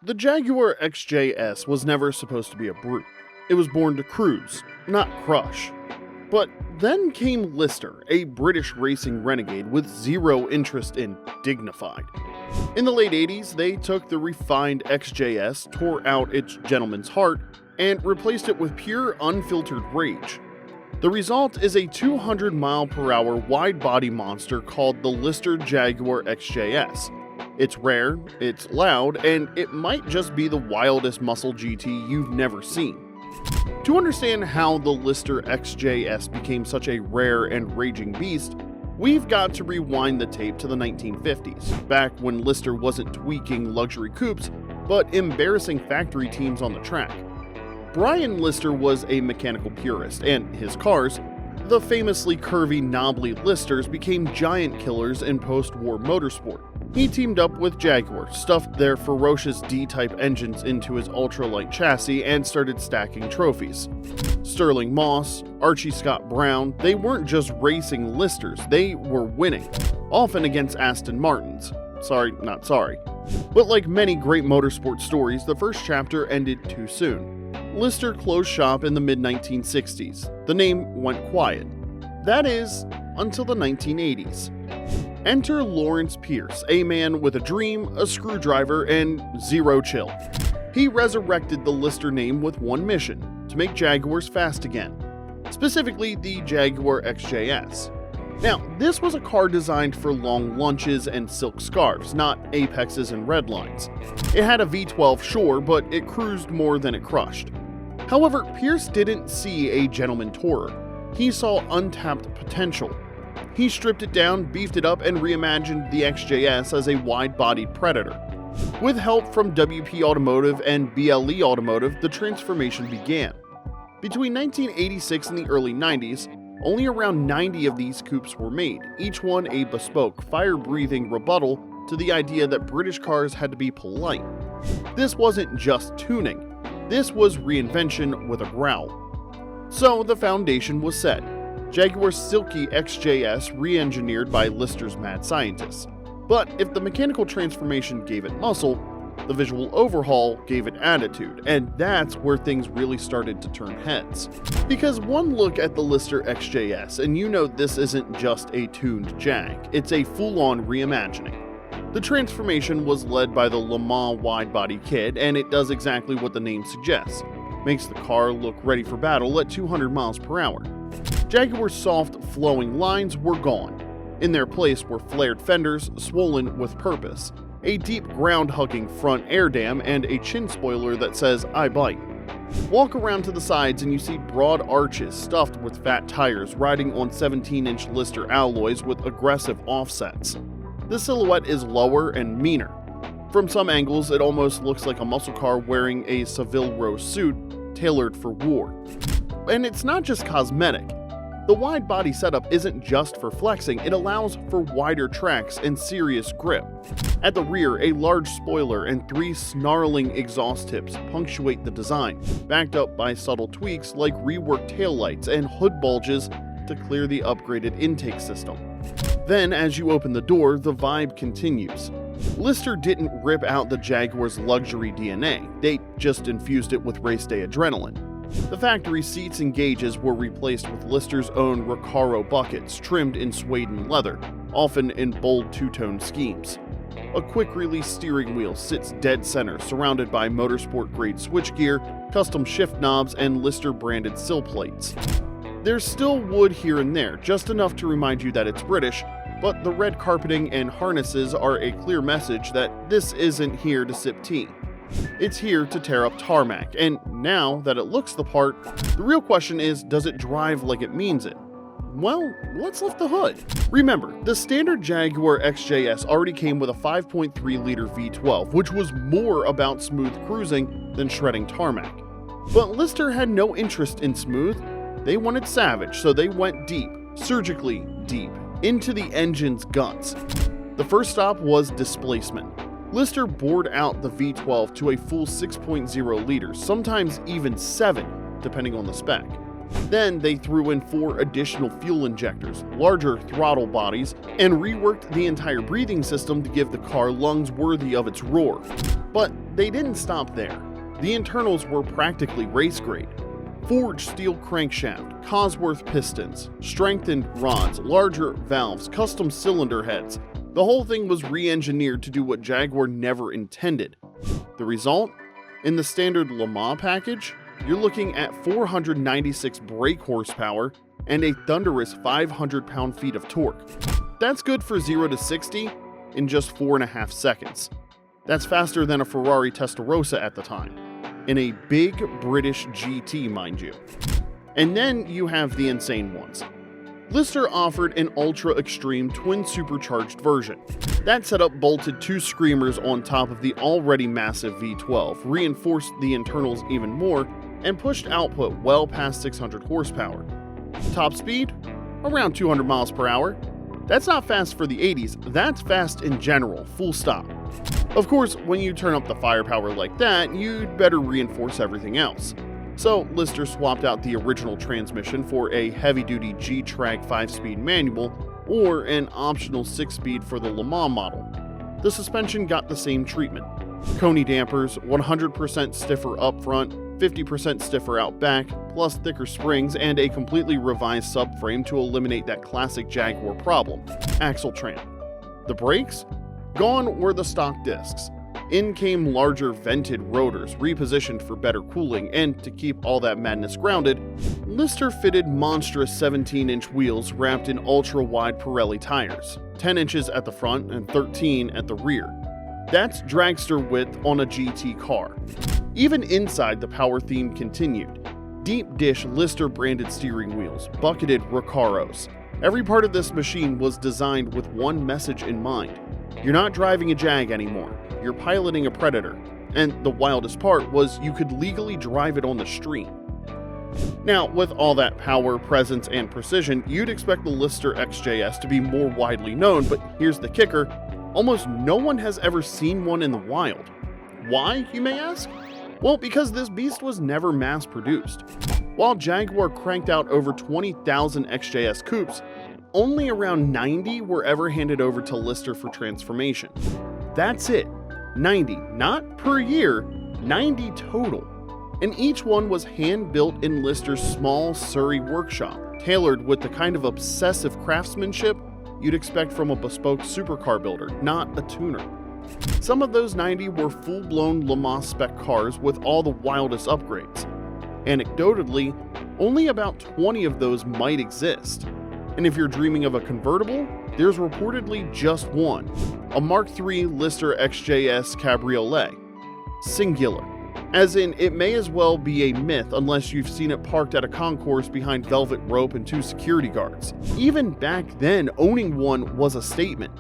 The Jaguar XJ-S was never supposed to be a brute. It was born to cruise, not crush. But then came Lister, a British racing renegade with zero interest in dignified. In the late 80s, they took the refined XJS, tore out its gentleman's heart, and replaced it with pure, unfiltered rage. The result is a 200-mile-per-hour wide-body monster called the Lister Jaguar XJ-S. It's rare, it's loud, and it might just be the wildest muscle GT you've never seen. To understand how the Lister XJS became such a rare and raging beast, we've got to rewind the tape to the 1950s, back when Lister wasn't tweaking luxury coupes, but embarrassing factory teams on the track. Brian Lister was a mechanical purist, and his cars, the famously curvy, knobbly Listers, became giant killers in post-war motorsport. He teamed up with Jaguar, stuffed their ferocious D-type engines into his ultralight chassis, and started stacking trophies. Sterling Moss, Archie Scott Brown, they weren't just racing Listers, they were winning, often against Aston Martins. Sorry, not sorry. But like many great motorsport stories, the first chapter ended too soon. Lister closed shop in the mid-1960s. The name went quiet. That is, until the 1980s. Enter Lawrence Pierce, a man with a dream, a screwdriver, and zero chill. He resurrected the Lister name with one mission: to make Jaguars fast again. Specifically, the Jaguar XJ-S. Now, this was a car designed for long lunches and silk scarves, not apexes and red lines. It had a V12, sure, but it cruised more than it crushed. However, Pierce didn't see a gentleman tourer. He saw untapped potential. He stripped it down, beefed it up, and reimagined the XJS as a wide-bodied predator. With help from WP Automotive and BLE Automotive, the transformation began. Between 1986 and the early 90s, only around 90 of these coupes were made, each one a bespoke, fire-breathing rebuttal to the idea that British cars had to be polite. This wasn't just tuning, this was reinvention with a growl. So the foundation was set. Jaguar's silky XJS re-engineered by Lister's mad scientists. But if the mechanical transformation gave it muscle, the visual overhaul gave it attitude, and that's where things really started to turn heads. Because one look at the Lister XJS and you know this isn't just a tuned Jag, it's a full-on reimagining. The transformation was led by the Le Mans wide-body kit, and it does exactly what the name suggests. Makes the car look ready for battle at 200 miles per hour. Jaguar's soft, flowing lines were gone. In their place were flared fenders, swollen with purpose, a deep ground-hugging front air dam, and a chin spoiler that says, "I bite." Walk around to the sides and you see broad arches stuffed with fat tires riding on 17-inch Lister alloys with aggressive offsets. The silhouette is lower and meaner. From some angles, it almost looks like a muscle car wearing a Savile Row suit tailored for war. And it's not just cosmetic. The wide body setup isn't just for flexing, it allows for wider tracks and serious grip. At the rear, a large spoiler and 3 snarling exhaust tips punctuate the design, backed up by subtle tweaks like reworked taillights and hood bulges to clear the upgraded intake system. Then, as you open the door, the vibe continues. Lister didn't rip out the Jaguar's luxury DNA, they just infused it with race day adrenaline. The factory seats and gauges were replaced with Lister's own Recaro buckets trimmed in suede and leather, often in bold two-tone schemes. A quick-release steering wheel sits dead center, surrounded by motorsport-grade switchgear, custom shift knobs, and Lister-branded sill plates. There's still wood here and there, just enough to remind you that it's British, but the red carpeting and harnesses are a clear message that this isn't here to sip tea. It's here to tear up tarmac, and now that it looks the part, the real question is, does it drive like it means it? Well, let's lift the hood. Remember, the standard Jaguar XJS already came with a 5.3-liter V12, which was more about smooth cruising than shredding tarmac. But Lister had no interest in smooth. They wanted savage, so they went deep, surgically deep, into the engine's guts. The first stop was displacement. Lister bored out the V12 to a full 6.0 liters, sometimes even 7, depending on the spec. Then they threw in 4 additional fuel injectors, larger throttle bodies, and reworked the entire breathing system to give the car lungs worthy of its roar. But they didn't stop there. The internals were practically race grade. Forged steel crankshaft, Cosworth pistons, strengthened rods, larger valves, custom cylinder heads. The whole thing was re-engineered to do what Jaguar never intended. The result? In the standard Le Mans package, you're looking at 496 brake horsepower and a thunderous 500 pound-feet of torque. That's good for 0 to 60 in just 4.5 seconds. That's faster than a Ferrari Testarossa at the time. In a big British GT, mind you. And then you have the insane ones. Lister offered an ultra-extreme twin-supercharged version. That setup bolted 2 screamers on top of the already massive V12, reinforced the internals even more, and pushed output well past 600 horsepower. Top speed? Around 200 miles per hour. That's not fast for the 80s, that's fast in general, full stop. Of course, when you turn up the firepower like that, you'd better reinforce everything else. So Lister swapped out the original transmission for a heavy-duty G-Track 5-speed manual or an optional 6-speed for the Le Mans model. The suspension got the same treatment. Coney dampers, 100% stiffer up front, 50% stiffer out back, plus thicker springs and a completely revised subframe to eliminate that classic Jaguar problem, axle tramp. The brakes? Gone were the stock discs. In came larger vented rotors, repositioned for better cooling, and to keep all that madness grounded, Lister fitted monstrous 17-inch wheels wrapped in ultra-wide Pirelli tires, 10 inches at the front and 13 at the rear. That's dragster width on a GT car. Even inside, the power theme continued. Deep dish Lister branded steering wheels, bucketed Recaros. Every part of this machine was designed with one message in mind. You're not driving a Jag anymore, you're piloting a Predator. And the wildest part was you could legally drive it on the street. Now, with all that power, presence, and precision, you'd expect the Lister XJS to be more widely known, but here's the kicker, almost no one has ever seen one in the wild. Why, you may ask? Well, because this beast was never mass-produced. While Jaguar cranked out over 20,000 XJS coupes, only around 90 were ever handed over to Lister for transformation. That's it. 90, not per year, 90 total. And each one was hand-built in Lister's small Surrey workshop, tailored with the kind of obsessive craftsmanship you'd expect from a bespoke supercar builder, not a tuner. Some of those 90 were full-blown Le Mans spec cars with all the wildest upgrades. Anecdotally, only about 20 of those might exist. And if you're dreaming of a convertible, there's reportedly just one, a Mark III Lister XJ-S Cabriolet. Singular. As in, it may as well be a myth unless you've seen it parked at a concourse behind velvet rope and 2 security guards. Even back then, owning one was a statement.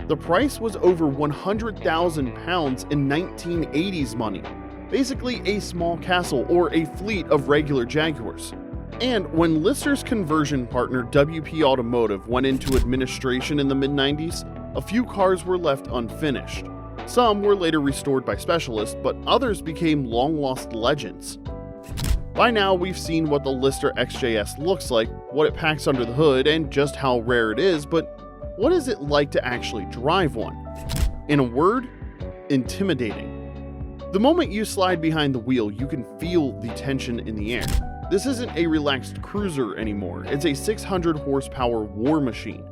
The price was over £100,000 in 1980s money. Basically a small castle or a fleet of regular Jaguars. And when Lister's conversion partner WP Automotive went into administration in the mid-90s, a few cars were left unfinished. Some were later restored by specialists, but others became long-lost legends. By now, we've seen what the Lister XJS looks like, what it packs under the hood, and just how rare it is, but what is it like to actually drive one? In a word, intimidating. The moment you slide behind the wheel, you can feel the tension in the air. This isn't a relaxed cruiser anymore, it's a 600 horsepower war machine.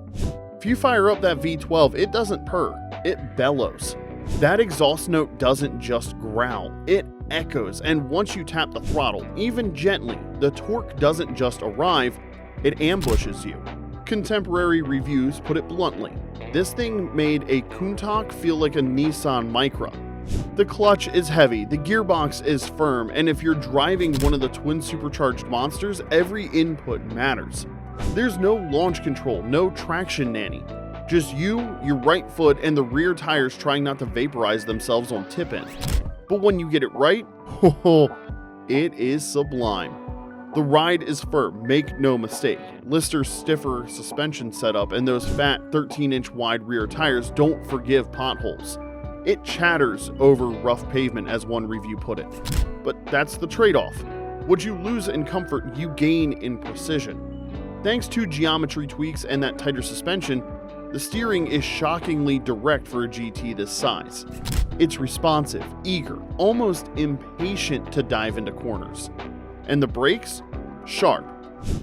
If you fire up that V12, it doesn't purr, it bellows. That exhaust note doesn't just growl, it echoes, and once you tap the throttle, even gently, the torque doesn't just arrive, it ambushes you. Contemporary reviews put it bluntly, this thing made a Countach feel like a Nissan Micra. The clutch is heavy, the gearbox is firm, and if you're driving one of the twin supercharged monsters, every input matters. There's no launch control, no traction nanny. Just you, your right foot, and the rear tires trying not to vaporize themselves on tip-in. But when you get it right, it is sublime. The ride is firm, make no mistake. Lister's stiffer suspension setup and those fat 13-inch wide rear tires don't forgive potholes. It chatters over rough pavement, as one review put it. But that's the trade-off. What you lose in comfort, you gain in precision. Thanks to geometry tweaks and that tighter suspension, The steering is shockingly direct for a GT this size. It's responsive, eager, almost impatient to dive into corners. And the brakes? Sharp.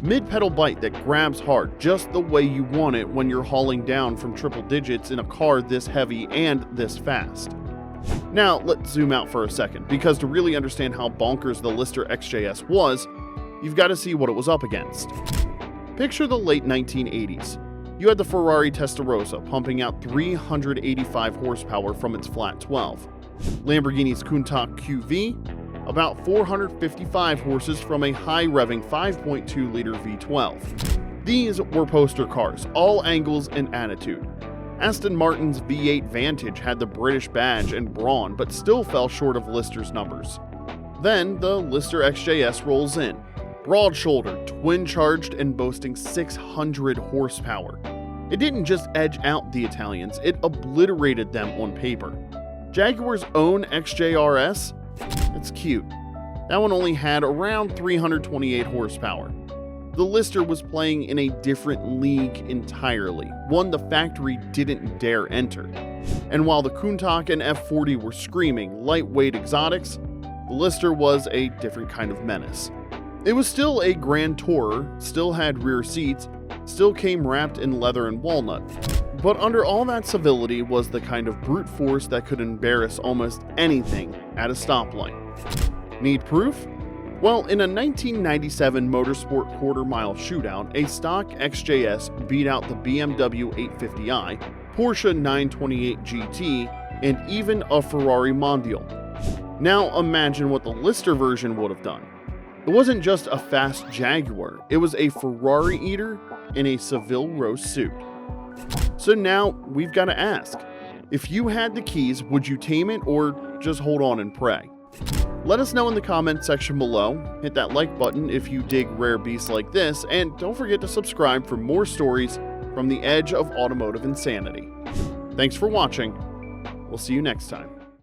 Mid-pedal bite that grabs hard just the way you want it when you're hauling down from triple digits in a car this heavy and this fast. Now, let's zoom out for a second, because to really understand how bonkers the Lister XJS was, you've got to see what it was up against. Picture the late 1980s. You had the Ferrari Testarossa pumping out 385 horsepower from its flat 12. Lamborghini's Countach QV, about 455 horses from a high-revving 5.2-liter V12. These were poster cars, all angles and attitude. Aston Martin's V8 Vantage had the British badge and brawn, but still fell short of Lister's numbers. Then the Lister XJS rolls in, broad-shouldered, twin-charged, and boasting 600 horsepower. It didn't just edge out the Italians, it obliterated them on paper. Jaguar's own XJ-S? It's cute. That one only had around 328 horsepower. The Lister was playing in a different league entirely, one the factory didn't dare enter. And while the Countach and F40 were screaming lightweight exotics, the Lister was a different kind of menace. It was still a grand tourer, still had rear seats, still came wrapped in leather and walnut. But under all that civility was the kind of brute force that could embarrass almost anything at a stoplight. Need proof? Well, in a 1997 motorsport quarter-mile shootout, a stock XJS beat out the BMW 850i, Porsche 928 GT, and even a Ferrari Mondial. Now imagine what the Lister version would have done. It wasn't just a fast Jaguar, it was a Ferrari eater in a Seville Row suit. So now we've got to ask, if you had the keys, would you tame it or just hold on and pray? Let us know in the comments section below, hit that like button if you dig rare beasts like this, and don't forget to subscribe for more stories from the edge of automotive insanity. Thanks for watching. We'll see you next time.